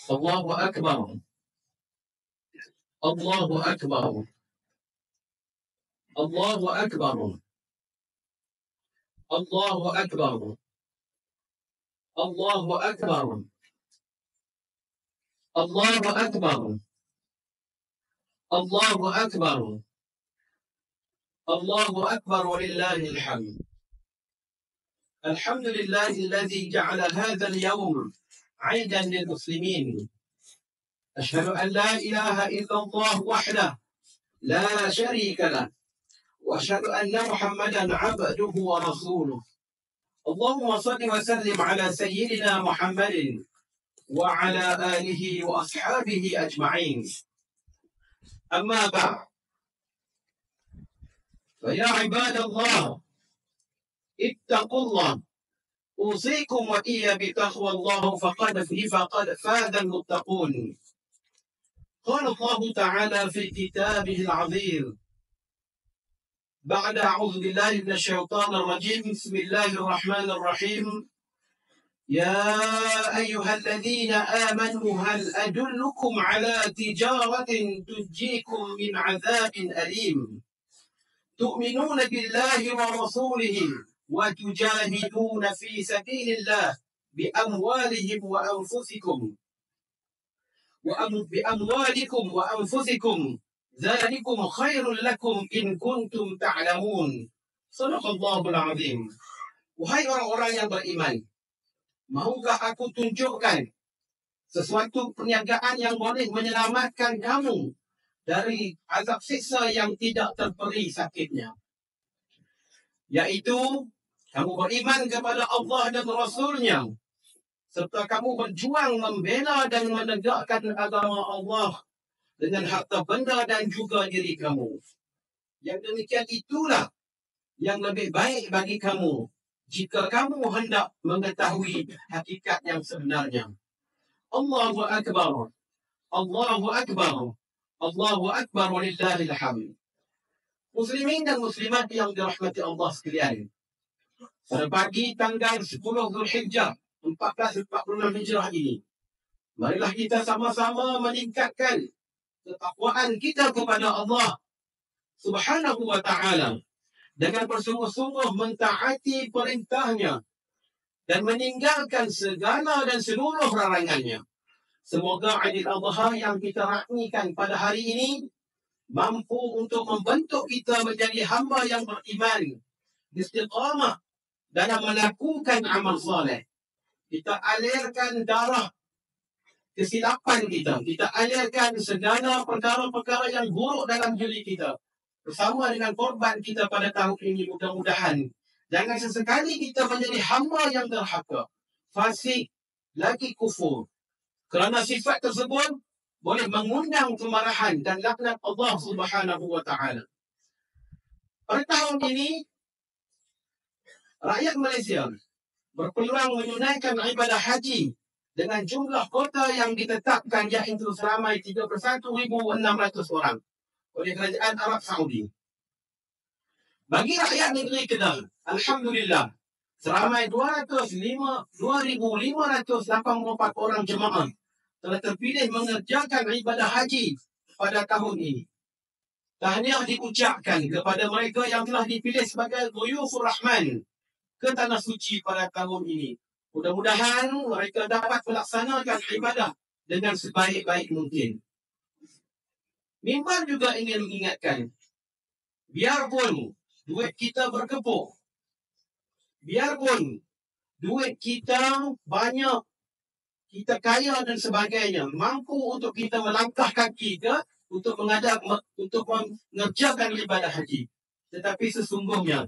الله أكبر. الله أكبر. الله أكبر. الله أكبر. الله أكبر. الله أكبر. الله أكبر. الله أكبر ولله الحمد. الحمد لله الذي جعل هذا اليوم عيدا للمسلمين. أشهد أن لا إله إلا الله وحده لا شريك له، وأشهد أن محمدا عبده ورسوله. اللهم صل وسلم على سيدنا محمد وعلى آله وأصحابه أجمعين. أما بعد، فيا عباد الله اتقوا الله، أوصيكم وإياي بتقوى الله فقد فاز المتقون. قال الله تعالى في كتابه العظيم بعد أعوذ بالله من الشيطان الرجيم: بسم الله الرحمن الرحيم. يا أيها الذين آمنوا هل أدلكم على تجارة تنجيكم من عذاب أليم تؤمنون بالله ورسوله وتجاهدون في سبيل الله بأموالكم وأنفسكم ذلكم خير لكم إن كنتم تعلمون. Sadaqallahul Azim. Wahai orang-orang yang beriman, maukah aku tunjukkan sesuatu perniagaan yang boleh menyelamatkan kamu dari azab siksa yang tidak terperi sakitnya, yaitu kamu beriman kepada Allah dan Rasul-Nya, serta kamu berjuang membela dan menegakkan agama Allah dengan harta benda dan juga diri kamu. Yang demikian itulah yang lebih baik bagi kamu jika kamu hendak mengetahui hakikat yang sebenarnya. Allahu Akbar. Allahu Akbar. Allahu Akbar walillahil hamd. Muslimin dan muslimat yang dirahmati Allah sekalian, pada pagi tanggal 10 Zulhijjah 1446 Hijrah ini, marilah kita sama-sama meningkatkan ketakwaan kita kepada Allah Subhanahu wa ta'ala dengan bersungguh-sungguh mentaati perintahnya dan meninggalkan segala dan seluruh larangannya. Semoga Aidil Adha yang kita raknikan pada hari ini mampu untuk membentuk kita menjadi hamba yang beriman, istiqamah dalam melakukan amal soleh. Kita alirkan darah kesilapan kita. Kita alirkan segala perkara-perkara yang buruk dalam diri kita bersama dengan korban kita pada tahun ini. Mudah-mudahan jangan sesekali kita menjadi hamba yang derhaka, fasik, lagi kufur. Kerana sifat tersebut boleh mengundang kemarahan dan laknat Allah Subhanahu wa ta'ala. Pada tahun ini, rakyat Malaysia berpeluang menunaikan ibadah haji dengan jumlah kota yang ditetapkan, iaitu seramai 31,600 orang oleh Kerajaan Arab Saudi. Bagi rakyat negeri Kedah, alhamdulillah, seramai 2,584 orang jemaah telah terpilih mengerjakan ibadah haji pada tahun ini. Tahniah diucapkan kepada mereka yang telah dipilih sebagai Dhuyufur Rahman ke Tanah Suci pada tahun ini. Mudah-mudahan mereka dapat melaksanakan ibadah dengan sebaik-baik mungkin. Mimbar juga ingin mengingatkan, biarpun duit kita berkepuk, biarpun duit kita banyak, kita kaya dan sebagainya, mampu untuk kita melangkah kaki untuk mengerjakan ibadah haji. Tetapi sesungguhnya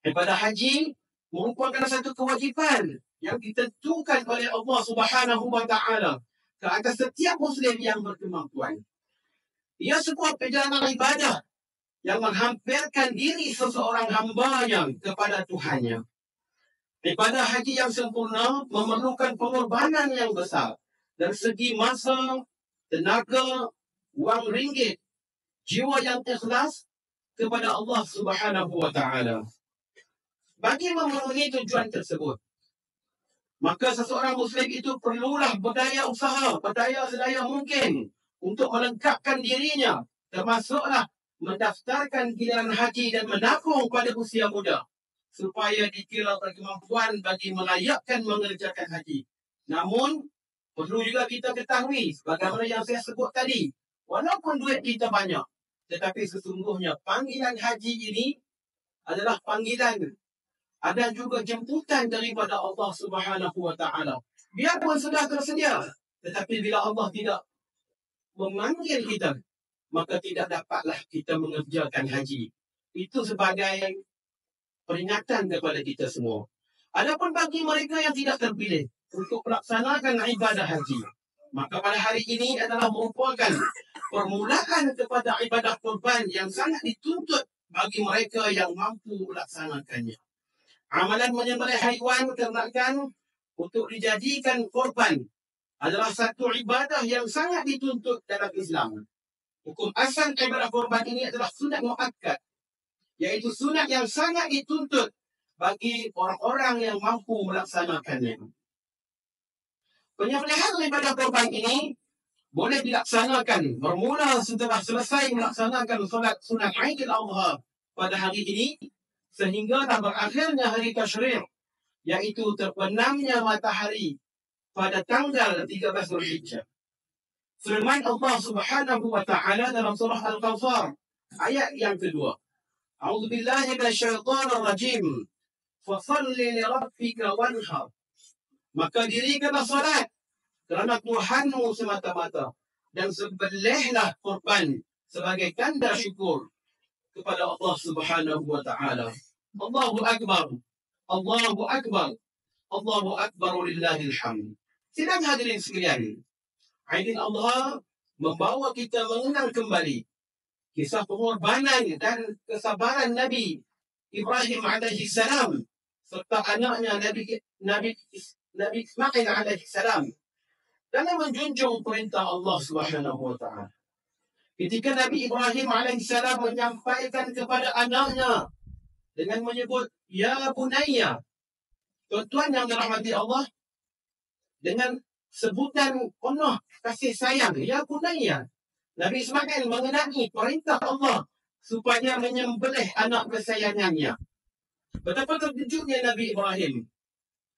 ibadah haji merupakan satu kewajipan yang ditentukan oleh Allah Subhanahu wa ta'ala ke atas setiap muslim yang berkemampuan. Ia sebuah perjalanan ibadah yang menghampirkan diri seseorang hambanya kepada Tuhannya. Ibadah haji yang sempurna memerlukan pengorbanan yang besar dari segi masa, tenaga, wang ringgit, jiwa yang ikhlas kepada Allah Subhanahu wa ta'ala. Bagi memenuhi tujuan tersebut, Maka seseorang Muslim itu perlulah berdaya usaha, berdaya sedaya mungkin untuk melengkapkan dirinya, termasuklah mendaftarkan giliran haji dan menabung pada usia muda, supaya dikira berkemampuan bagi melayakkan mengerjakan haji. Namun, perlu juga kita ketahui, sebagaimana yang saya sebut tadi, walaupun duit kita banyak, tetapi sesungguhnya panggilan haji ini adalah panggilan, ada juga jemputan daripada Allah Subhanahu wa Ta'ala. Biarpun sudah tersedia, tetapi bila Allah tidak memanggil kita, maka tidak dapatlah kita mengerjakan haji. Itu sebagai peringatan kepada kita semua. Adapun bagi mereka yang tidak terpilih untuk melaksanakan ibadah haji, maka pada hari ini adalah merupakan permulaan kepada ibadah kurban yang sangat dituntut bagi mereka yang mampu melaksanakannya. Amalan menyembelih haiwan ternakan untuk dijadikan korban adalah satu ibadah yang sangat dituntut dalam Islam. Hukum asal ibadah korban ini adalah sunat muakkad, iaitu sunat yang sangat dituntut bagi orang-orang yang mampu melaksanakannya. Penyembelihan ibadah korban ini boleh dilaksanakan bermula setelah selesai melaksanakan solat sunat Aidil Adha pada hari ini sehinggalah berakhirnya hari tasyrik, iaitu terbenamnya matahari pada tanggal 13 Zulhijjah. Firman Allah Subhanahu wa Ta'ala dalam surah Al-Kawthar ayat yang kedua. A'udzubillahi minasyaitonir rajim. Fashalli li rabbika wanhar. Maka dirikanlah salat kerana Tuhanmu semata-mata dan sembelihlah korban sebagai tanda syukur kepada Allah Subhanahu wa Ta'ala. Allahu Akbar. Allahu Akbar. Allahu Akbar lillahil hamd. Sidang hadirin sekalian, Aidil Adha membawa kita mengenal kembali kisah pengorbanan dan kesabaran Nabi Ibrahim alaihi salam serta anaknya Nabi Ismail alaihi salam dalam menjunjung perintah Allah Subhanahu wa Ta'ala. Ketika Nabi Ibrahim alaihi salam menyampaikan kepada anaknya dengan menyebut ya bunayya, tuan-tuan yang dirahmati Allah, dengan sebutan penuh kasih sayang, ya bunayya, Nabi Ismail mengenai perintah Allah supaya menyembelih anak kesayangannya. Betapa terkejutnya Nabi Ibrahim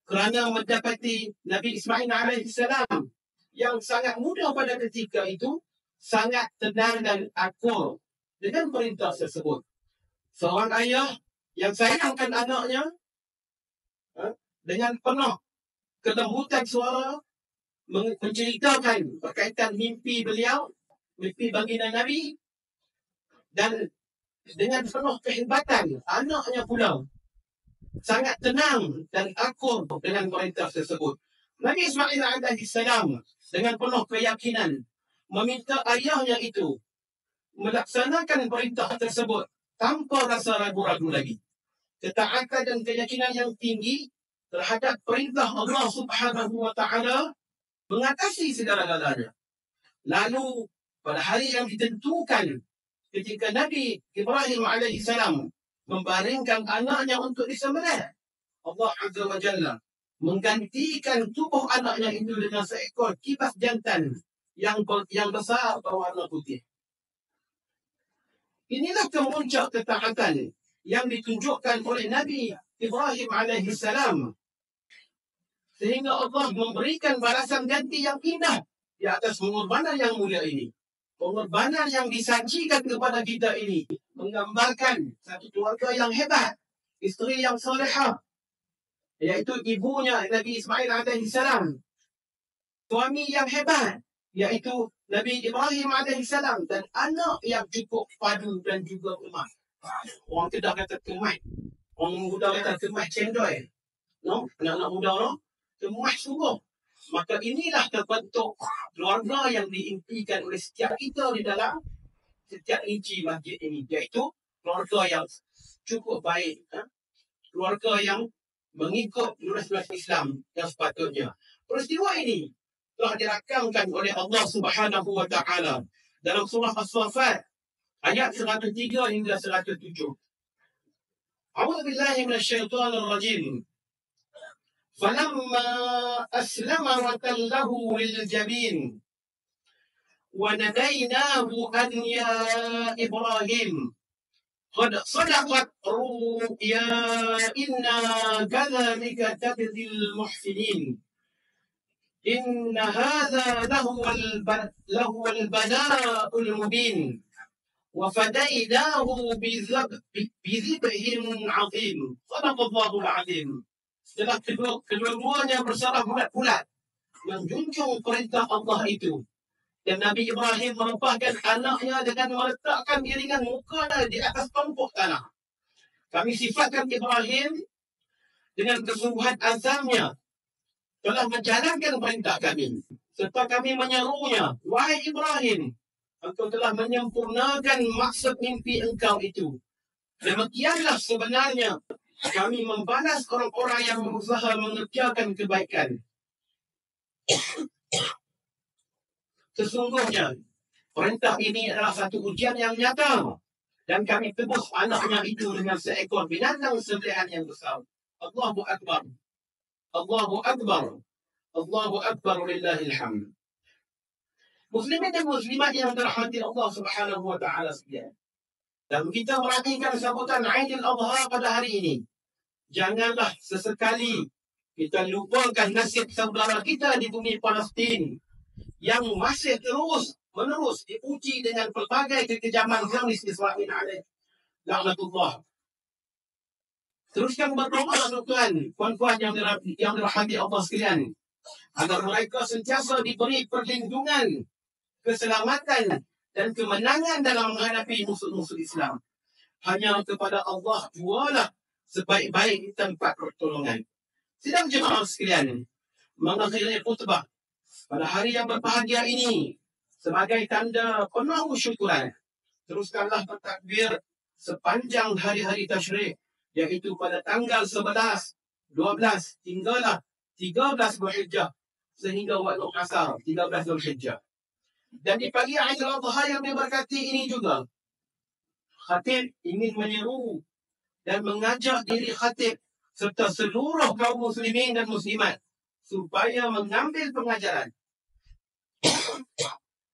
kerana mendapati Nabi Ismail alaihi salam yang sangat muda pada ketika itu sangat tenang dan akur dengan perintah tersebut. Seorang ayah yang sayangkan anaknya dengan penuh kelembutan suara menceritakan berkaitan mimpi beliau, mimpi baginda Nabi, dan dengan penuh kehebatan anaknya pula sangat tenang dan akur dengan perintah tersebut. Nabi Ismail alaihi salam dengan penuh keyakinan meminta ayahnya itu melaksanakan perintah tersebut tanpa rasa ragu-ragu lagi. Ketaatan dan keyakinan yang tinggi terhadap perintah Allah Subhanahu wa Ta'ala mengatasi segala-galanya. Lalu pada hari yang ditentukan ketika Nabi Ibrahim alaihi salam membaringkan anaknya untuk disembelih, Allah Azza wa Jalla menggantikan tubuh anaknya itu dengan seekor kibas jantan yang besar berwarna putih. Inilah kemuncak ketaatan yang ditunjukkan oleh Nabi Ibrahim alaihi salam, sehingga Allah memberikan balasan ganti yang indah di atas pengorbanan yang mulia ini. Pengorbanan yang disajikan kepada kita ini menggambarkan satu keluarga yang hebat, isteri yang salihah, iaitu ibunya Nabi Ismail alaihi salam, suami yang hebat, iaitu Nabi Ibrahim alaihi salam, dan anak yang cukup padu dan juga kemah. Orang Kedah kata kemah, orang muda kata kemah cendoy. No, anak-anak muda no, kemah sungguh. Maka inilah terbentuk keluarga yang diimpikan oleh setiap kita di dalam setiap inci masjid ini, iaitu keluarga yang cukup baik, keluarga yang mengikut nurus-nurus Islam yang sepatutnya. Peristiwa ini telah dirakamkan oleh Allah Subhanahu wa Ta'ala dalam surah As-Saffat ayat 103 hingga 107. A'udzu billahi minasyaitonir rajim. Falamma aslama wa tallahu lil jabin wa nadainahu an ya Ibrahim qad sadaqat ru'ya inna kadhalika tajzil muhsinin inna hadha lahu al-bala'ul mubin wa fadainahu bizibhin 'azim. Sadaqallahul 'azim. Setelah kedua-duanya bersaraf bulat-bulat menjunjung perintah Allah itu, dan Nabi Ibrahim melepaskan anaknya dengan meletakkan iringan mukanya di atas tumpuk tanah. Kami sifatkan Ibrahim dengan kesungguhan azamnya telah menjalankan perintah kami, serta kami menyerunya, wahai Ibrahim, engkau telah menyempurnakan maksud mimpi engkau itu. Demikianlah sebenarnya kami membalas orang-orang yang berusaha mengerjakan kebaikan. Sesungguhnya perintah ini adalah satu ujian yang nyata, dan kami tebus anaknya itu dengan seekor binatang sembelihan yang besar. Allahu Akbar. Allahu Akbar. Allahu Akbar, lillahil hamd. Muslimin dan muslimat yang dirahmati Allah Subhanahu wa taala sekalian. Dan kita meraihkan sambutan Aidil Adha pada hari ini, janganlah sesekali kita lupakan nasib saudara kita di bumi Palestin yang masih terus-menerus diuji dengan pelbagai kekejaman Zionis Israel alaih laknatullah. Teruskan berdoa tuan, puan-puan yang dirahmati Allah sekalian, agar mereka sentiasa diberi perlindungan, keselamatan dan kemenangan dalam menghadapi musuh-musuh Islam. Hanya kepada Allah jualah sebaik-baik tempat pertolongan. Sidang jemaah sekalian, mengakhiri khutbah pada hari yang berbahagia ini sebagai tanda penuh syukuran, teruskanlah bertakbir sepanjang hari-hari tasyrik, iaitu pada tanggal 11, 12 hinggalah 13 Zulhijjah sehingga waktu asar 13 Zulhijjah. Dan di pagi Aidil Adha yang diberkati ini juga, khatib ingin menyeru dan mengajak diri khatib serta seluruh kaum muslimin dan muslimat supaya mengambil pengajaran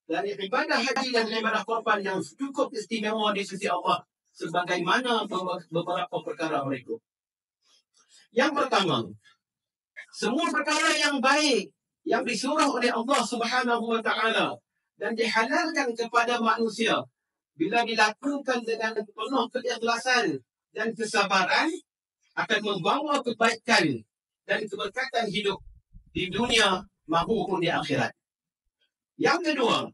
dari ibadah haji dan ibadah korban yang cukup istimewa di sisi Allah, sebagaimana beberapa perkara berikut. Yang pertama, semua perkara yang baik yang disuruh oleh Allah Subhanahu wa taala dan dihalalkan kepada manusia, bila dilakukan dengan penuh keikhlasan dan kesabaran, akan membawa kebaikan dan keberkatan hidup di dunia maupun di akhirat. Yang kedua,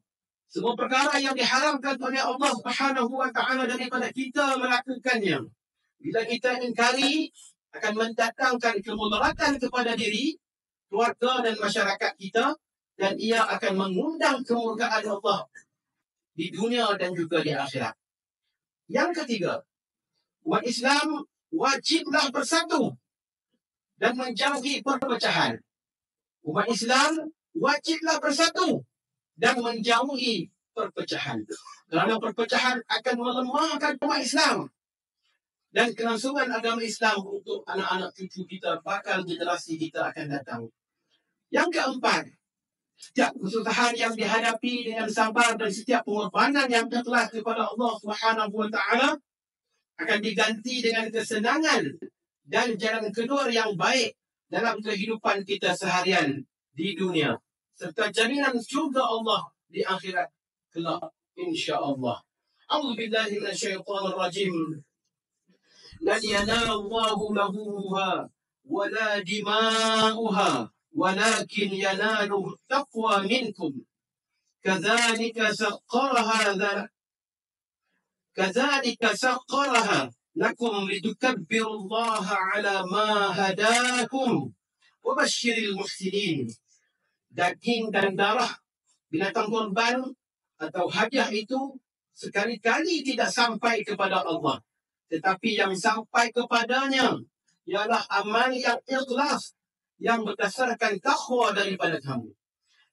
semua perkara yang diharamkan oleh Allah Subhanahu wa taala daripada kita melakukannya, bila kita ingkari, akan mendatangkan kemudaratan kepada diri, keluarga dan masyarakat kita, dan ia akan mengundang kemurkaan Allah di dunia dan juga di akhirat. Yang ketiga, umat Islam wajiblah bersatu dan menjauhi perpecahan. Umat Islam wajiblah bersatu dan menjauhi perpecahan. Kerana perpecahan akan melemahkan umat Islam dan kelangsungan agama Islam untuk anak-anak cucu kita, bakal generasi kita akan datang. Yang keempat, setiap kesusahan yang dihadapi dengan sabar dan setiap pengorbanan yang ikhlas kepada Allah Subhanahu wa taala akan diganti dengan kesenangan dan jalan keluar yang baik dalam kehidupan kita seharian di dunia, serta jaminan syurga Allah di akhirat kelak, insya-Allah. A'udzu billahi minasyaitonir rajim. Lan yanallahu lahuha wa la dima'uha walakin yanaluhu taqwa minkum. Kadzalika saqqaraha lakum litukabbirullaha ala ma hadakum wa basyiril muhsinin. Daging dan darah binatang korban atau hadiah itu sekali-kali tidak sampai kepada Allah, tetapi yang sampai kepadanya ialah amal yang ikhlas yang berdasarkan takwa daripada kamu.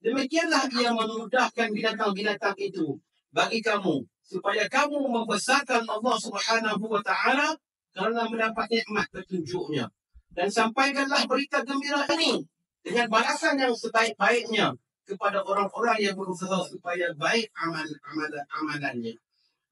Demikianlah ia memudahkan binatang-binatang itu bagi kamu, supaya kamu membesarkan Allah Subhanahu wa taala kerana mendapat nikmat petunjuknya. Dan sampaikanlah berita gembira ini dengan balasan yang sebaik-baiknya kepada orang-orang yang berusaha supaya baik amalannya.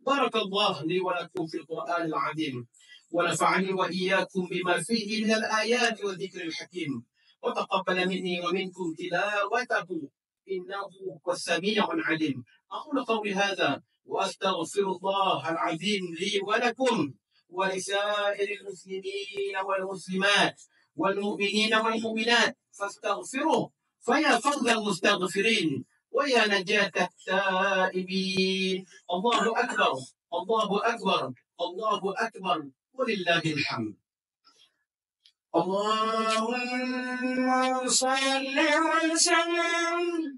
Barakallahu li wa lakum fil Qur'anil 'azim wa nafa'ani wa iyyakum bima fihi min al-ayati wa dhikril hakim wa taqabbal minni wa minkum tilawatahu innahu was-sami'ul 'alim. Aqulu qawli hadha wa astaghfirullah al-'azim li wa lakum ولسائر المسلمين والمسلمات والمؤمنين والمؤمنات فاستغفروه فيا فضل المستغفرين ويا نجاة التائبين. الله أكبر الله أكبر الله أكبر ولله الحمد. اللهم صل وسلم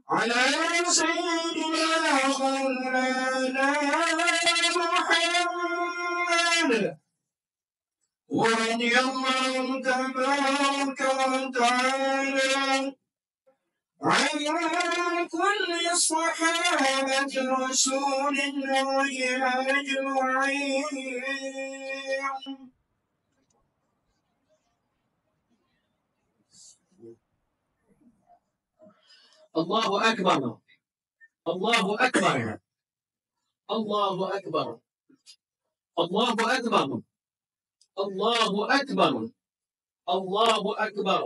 على سيدنا مولانا محمد ورضي الله تبارك وتعالى عن كل صحابة رسول الله أجمعين. الله أكبر الله أكبر الله أكبر الله أكبر الله أكبر الله أكبر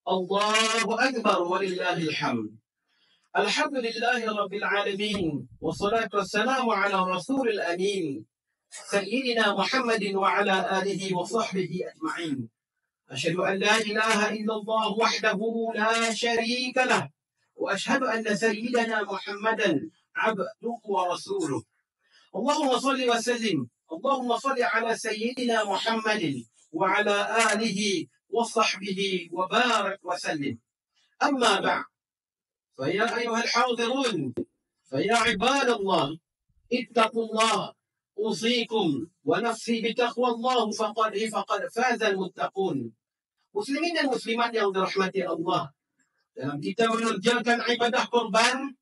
الله أكبر ولله الحمد. الحمد لله رب العالمين والصلاة والسلام على رسول الأمين سيدنا محمد وعلى آله وصحبه أجمعين. أشهد أن لا إله إلا الله وحده لا شريك له وأشهد أن سيدنا محمدا عبده ورسوله. اللهم صل وسلم اللهم صل على سيدنا محمد وعلى آله وصحبه وبارك وسلم. أما بعد فيا أيها الحاضرون فيا عباد الله اتقوا الله أوصيكم ونفسي بتقوى الله فقد فاز المتقون. Muslimin dan muslimat yang dirahmati Allah, dalam kita mengerjakan ibadah kurban,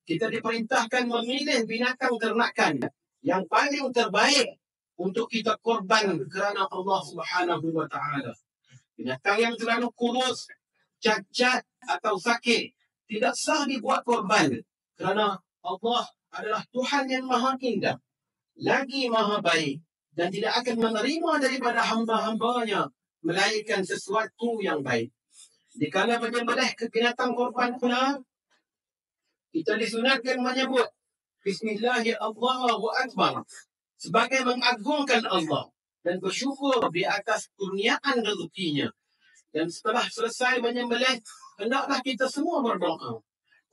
kita diperintahkan memilih binatang ternakan yang paling terbaik untuk kita kurban kerana Allah Subhanahu wa taala. Binatang yang terlalu kurus, cacat atau sakit tidak sah dibuat kurban kerana Allah adalah Tuhan yang Maha Indah, lagi Maha Baik, dan tidak akan menerima daripada hamba-hambanya melainkan sesuatu yang baik. Dikala menyembelih ke binatang kurban pula, kita disunatkan menyebut Bismillahirrahmanirrahim Allahu Akbar sebagai mengagungkan Allah dan bersyukur di atas kurniaan rezekinya. Dan setelah selesai menyembelih, hendaklah kita semua berdoa.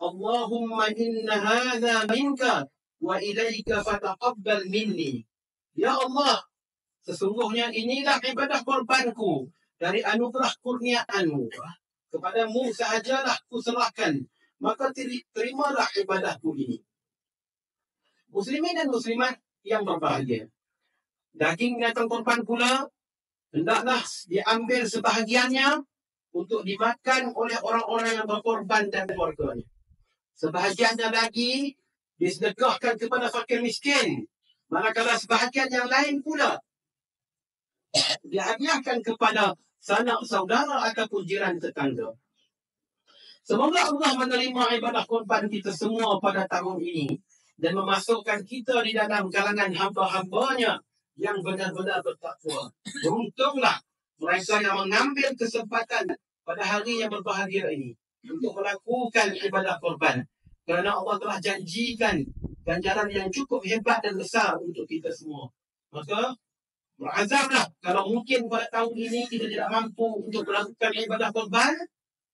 Allahumma inna hadha minka wa ilaika fataqabbal minni. Ya Allah, sesungguhnya inilah ibadah korbanku dari anugerah kurniaanmu. Kepadamu sahajalah kuserahkan, maka terimalah ibadahku ini. Muslimin dan muslimat yang berbahagia, daging binatang korban pula hendaklah diambil sebahagiannya untuk dimakan oleh orang-orang yang berkorban dan keluarganya. Sebahagiannya lagi disedekahkan kepada fakir miskin, manakala sebahagian yang lain pula dihadiahkan kepada sanak saudara ataupun jiran tetangga. Semoga Allah menerima ibadah korban kita semua pada tahun ini dan memasukkan kita di dalam kalangan hamba-hambanya yang benar-benar bertakwa. Beruntunglah mereka yang mengambil kesempatan pada hari yang berbahagia ini untuk melakukan ibadah korban, kerana Allah telah janjikan ganjaran yang cukup hebat dan besar untuk kita semua. Maka berazamlah, kalau mungkin pada tahun ini kita tidak mampu untuk melakukan ibadah korban,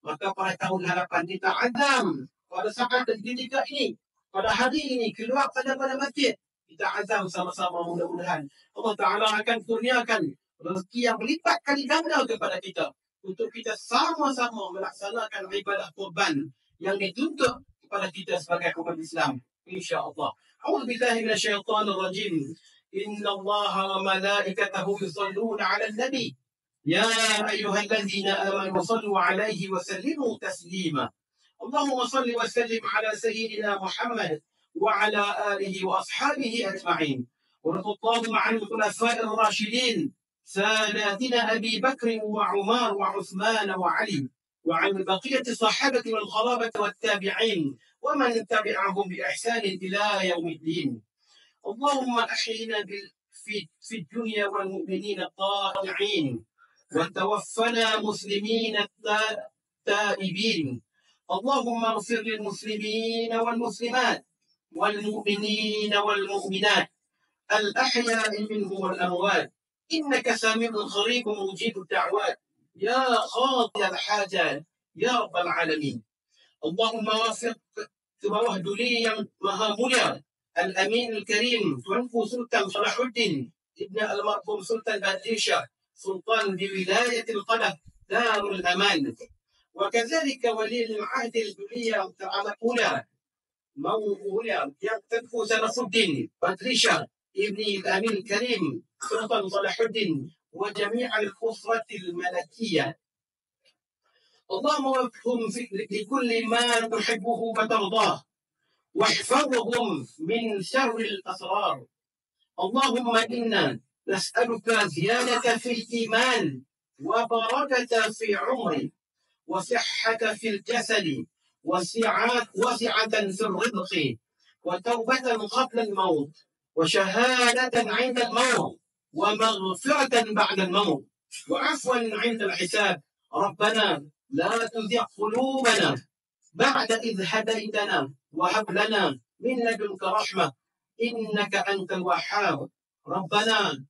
maka pada tahun hadapan kita azam pada saat dan ketika ini, pada hari ini, keluar pada masjid, kita azam sama-sama, mudah-mudahan Allah Ta'ala akan kurniakan rezeki yang berlipat kali ganda kepada kita untuk kita sama-sama melaksanakan ibadah korban yang dituntut kepada kita sebagai umat Islam, insya-Allah. A'udzubillahi minasyaitonir rajim. Inna Allaha wa malaikatahu yusalluna 'alan nabi ya ayyuhalladzina amanu sallu 'alaihi wa sallimu taslima. Allahumma salli wa sallim 'ala sayyidina Muhammad wa 'ala alihi wa ashabihi ajma'in. Wa radiyallahu 'anil khulafa'ir rasyidin ساداتنا أبي بكر وعمر وعثمان وعلي، وعن بقية الصحابة والخلافة والتابعين ومن تبعهم بإحسان إلى يوم الدين. اللهم أحينا في الدنيا والمؤمنين الطائعين، وتوفنا مسلمين التائبين. اللهم اغفر للمسلمين والمسلمات والمؤمنين والمؤمنات الأحياء منهم والأموات، إنك سميع قريب مجيب الدعوات، يا قاضي الحاجات يا رب العالمين. اللهم وفق وهد لي مهامنا الأمين الكريم تنفو سلطان صلاح الدين ابن المرحوم سلطان باتريشا سلطان بولاية القلب دار الأمان، وكذلك ولي العهد الدولية الأولى مولى تنفو صلاح الدين باتريشا ابن الأمين الكريم سلطان صلاح الدين وجميع الأسرة الملكية. اللهم وفقهم لكل ما تحبه وترضاه، واحفظهم من شر الأسرار. اللهم إنا نسألك زيادة في الإيمان وبركة في عمر وصحة في الجسد وسعة في الرزق وتوبة قبل الموت وشهادة عند الموت ومغفرة بعد الموت وعفوا عند الحساب. ربنا لا تزغ قلوبنا بعد إذ هديتنا وهب لنا من لدنك رحمة إنك أنت الوهاب. ربنا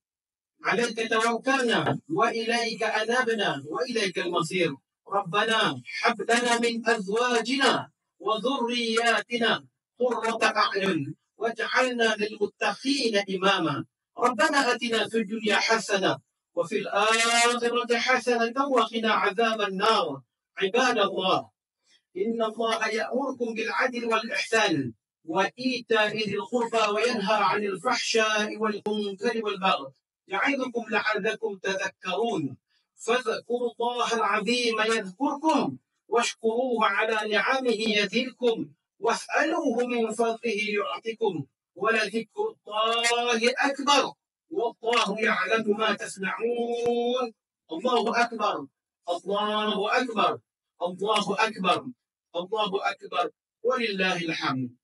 عليك توكلنا وإليك أنبنا وإليك المصير. ربنا هب لنا من أزواجنا وذرياتنا قرة أعين واجعلنا للمتقين إماما. ربنا آتنا في الدنيا حسنة وفي الآخرة حسنة وقنا عذاب النار. عباد الله، إن الله يأمركم بالعدل والإحسان وإيتاء ذي القربى وينهى عن الفحشاء والمنكر والبغي يعظكم لعلكم تذكرون. فاذكروا الله العظيم يذكركم واشكروه على نعمه يزدكم واسألوه من فضله يعطكم ولذكر الله أكبر والله يعلم ما تصنعون. الله أكبر الله أكبر الله أكبر الله أكبر ولله الحمد.